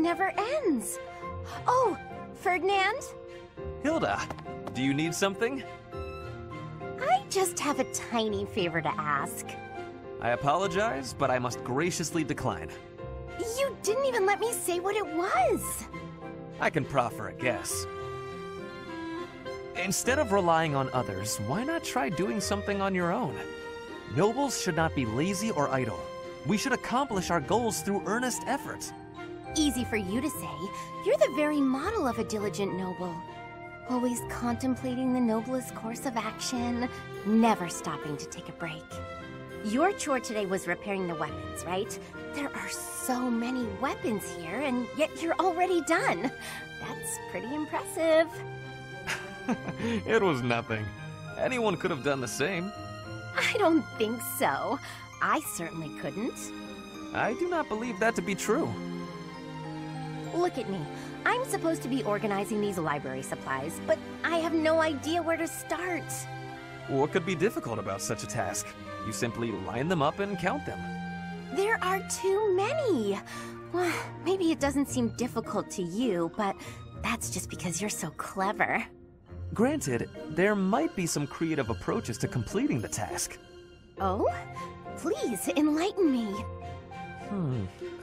never ends. Oh, Ferdinand? Hilda, do you need something? I just have a tiny favor to ask. I apologize, but I must graciously decline. You didn't even let me say what it was. I can proffer a guess. Instead of relying on others, why not try doing something on your own? Nobles should not be lazy or idle. We should accomplish our goals through earnest effort. Easy for you to say. You're the very model of a diligent noble. Always contemplating the noblest course of action, never stopping to take a break. Your chore today was repairing the weapons, right? There are so many weapons here, and yet you're already done. That's pretty impressive. It was nothing. Anyone could have done the same. I don't think so. I certainly couldn't. I do not believe that to be true. Look at me. I'm supposed to be organizing these library supplies, but I have no idea where to start. What could be difficult about such a task? You simply line them up and count them. There are too many. Well, maybe it doesn't seem difficult to you, but that's just because you're so clever. Granted, there might be some creative approaches to completing the task. Oh? Please, enlighten me.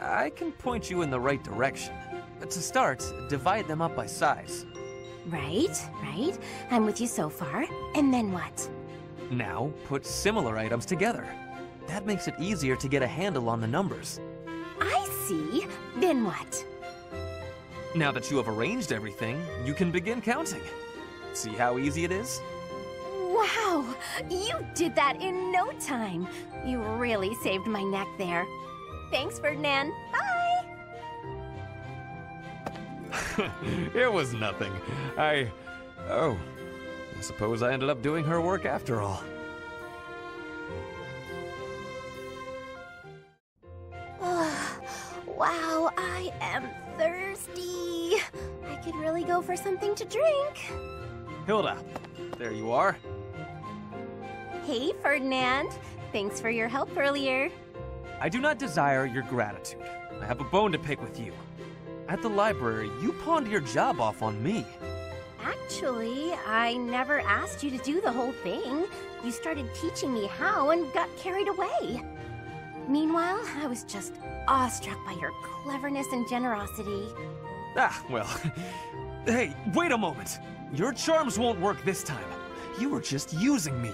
I can point you in the right direction. To start, divide them up by size. Right. I'm with you so far. And then what? Now, put similar items together. That makes it easier to get a handle on the numbers. I see. Then what? Now that you have arranged everything, you can begin counting. See how easy it is? Wow! You did that in no time. You really saved my neck there. Thanks, Ferdinand. Bye! It was nothing. I suppose I ended up doing her work after all. Wow, I am thirsty. I could really go for something to drink. Hilda, there you are. Hey, Ferdinand. Thanks for your help earlier. I do not desire your gratitude. I have a bone to pick with you. At the library, you pawned your job off on me. Actually, I never asked you to do the whole thing. You started teaching me how and got carried away. Meanwhile, I was just awestruck by your cleverness and generosity. Well. Hey, wait a moment. Your charms won't work this time. You were just using me.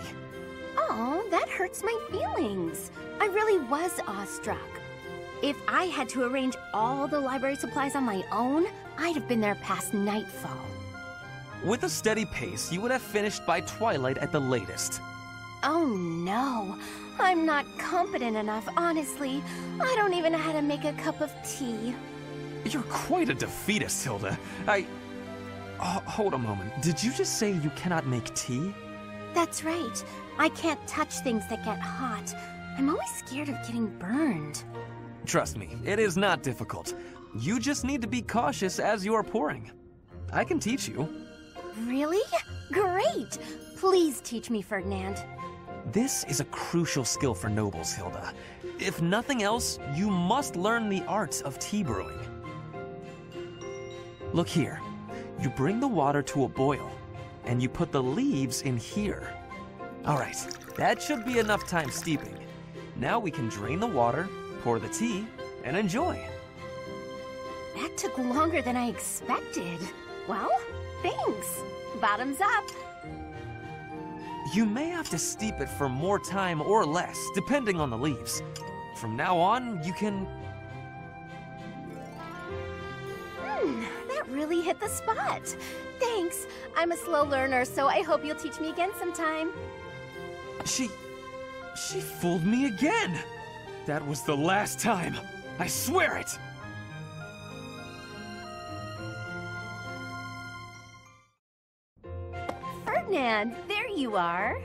Oh, that hurts my feelings. I really was awestruck. If I had to arrange all the library supplies on my own, I'd have been there past nightfall. With a steady pace, you would have finished by twilight at the latest. Oh no, I'm not competent enough, honestly. I don't even know how to make a cup of tea. You're quite a defeatist, Hilda. Hold a moment. Did you just say you cannot make tea? That's right. I can't touch things that get hot. I'm always scared of getting burned. Trust me, it is not difficult. You just need to be cautious as you are pouring. I can teach you. Really? Great! Please teach me, Ferdinand. This is a crucial skill for nobles, Hilda. If nothing else, you must learn the art of tea brewing. Look here. You bring the water to a boil, and you put the leaves in here. Alright, that should be enough time steeping. Now we can drain the water, pour the tea, and enjoy. That took longer than I expected. Well, thanks. Bottoms up. You may have to steep it for more time or less, depending on the leaves. From now on, you can... That really hit the spot. Thanks. I'm a slow learner, so I hope you'll teach me again sometime. She fooled me again. That was the last time. I swear it. Ferdinand, there you are.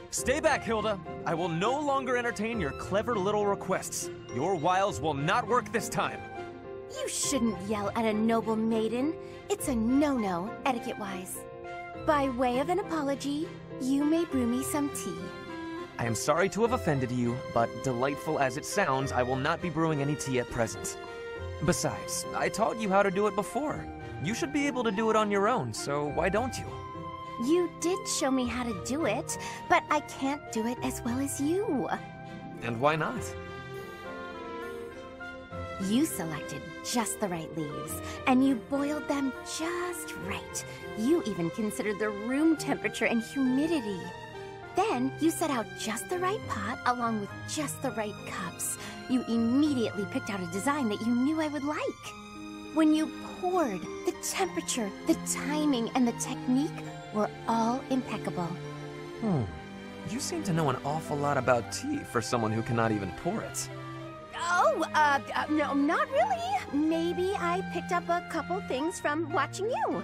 Stay back, Hilda. I will no longer entertain your clever little requests. Your wiles will not work this time. You shouldn't yell at a noble maiden. It's a no-no, etiquette-wise. By way of an apology, you may brew me some tea. I am sorry to have offended you, but delightful as it sounds, I will not be brewing any tea at present. Besides, I taught you how to do it before. You should be able to do it on your own, so why don't you? You did show me how to do it, but I can't do it as well as you. And why not? You selected just the right leaves, and you boiled them just right. You even considered the room temperature and humidity. Then you set out just the right pot along with just the right cups. You immediately picked out a design that you knew I would like. When you poured, the temperature, the timing, and the technique were all impeccable. You seem to know an awful lot about tea for someone who cannot even pour it. Oh, no, not really. Maybe I picked up a couple things from watching you.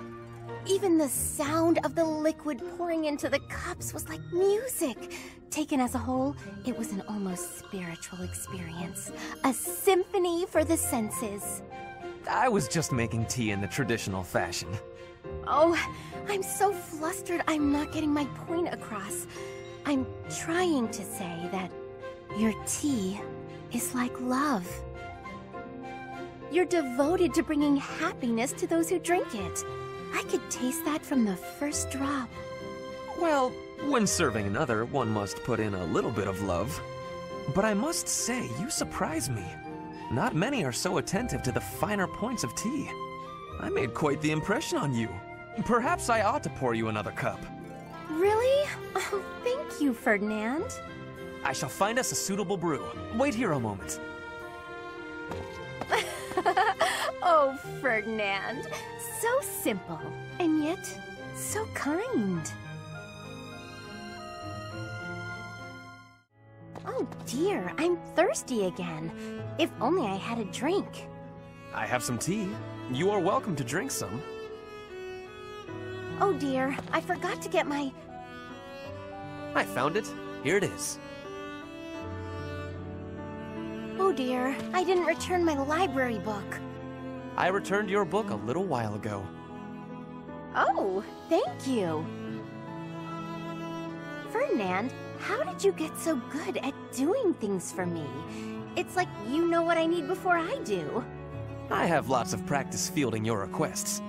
Even the sound of the liquid pouring into the cups was like music. Taken as a whole, it was an almost spiritual experience. A symphony for the senses. I was just making tea in the traditional fashion. Oh, I'm so flustered I'm not getting my point across. I'm trying to say that your tea is like love. You're devoted to bringing happiness to those who drink it. I could taste that from the first drop. Well, when serving another, one must put in a little bit of love. But I must say, you surprise me. Not many are so attentive to the finer points of tea. I made quite the impression on you. Perhaps I ought to pour you another cup. Really? Oh, thank you, Ferdinand. I shall find us a suitable brew. Wait here a moment. Oh, Ferdinand. So simple, and yet so kind. Oh dear, I'm thirsty again. If only I had a drink. I have some tea. You are welcome to drink some. Oh dear, I forgot to get my... I found it. Here it is. Oh dear, I didn't return my library book. I returned your book a little while ago. Oh, thank you. Ferdinand, how did you get so good at doing things for me? It's like you know what I need before I do. I have lots of practice fielding your requests.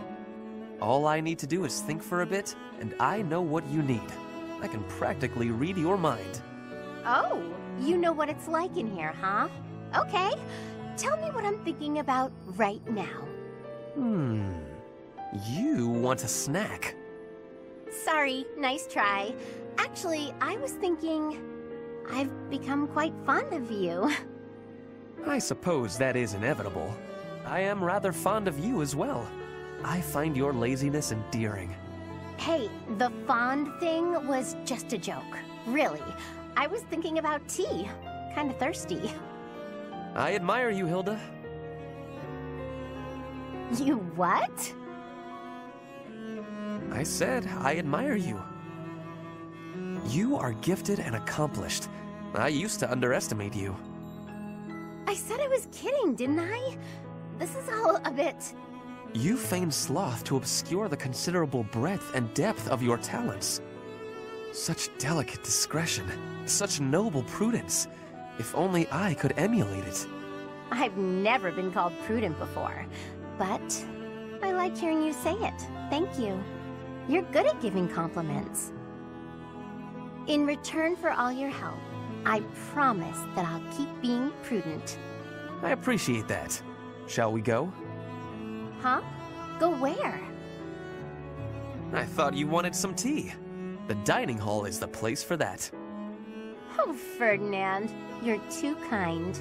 All I need to do is think for a bit, and I know what you need. I can practically read your mind. Oh, you know what it's like in here, huh? Okay, tell me what I'm thinking about right now. You want a snack. Sorry, nice try. Actually, I was thinking I've become quite fond of you. I suppose that is inevitable. I am rather fond of you as well. I find your laziness endearing. Hey, the fond thing was just a joke. Really, I was thinking about tea. Kinda thirsty. I admire you, Hilda. You what? I said I admire you. You are gifted and accomplished. I used to underestimate you. I said I was kidding, didn't I? This is all a bit... You feign sloth to obscure the considerable breadth and depth of your talents. Such delicate discretion, such noble prudence. If only I could emulate it. I've never been called prudent before, but I like hearing you say it. Thank you. You're good at giving compliments. In return for all your help, I promise that I'll keep being prudent. I appreciate that. Shall we go? Huh? Go where? I thought you wanted some tea. The dining hall is the place for that. Oh, Ferdinand, you're too kind.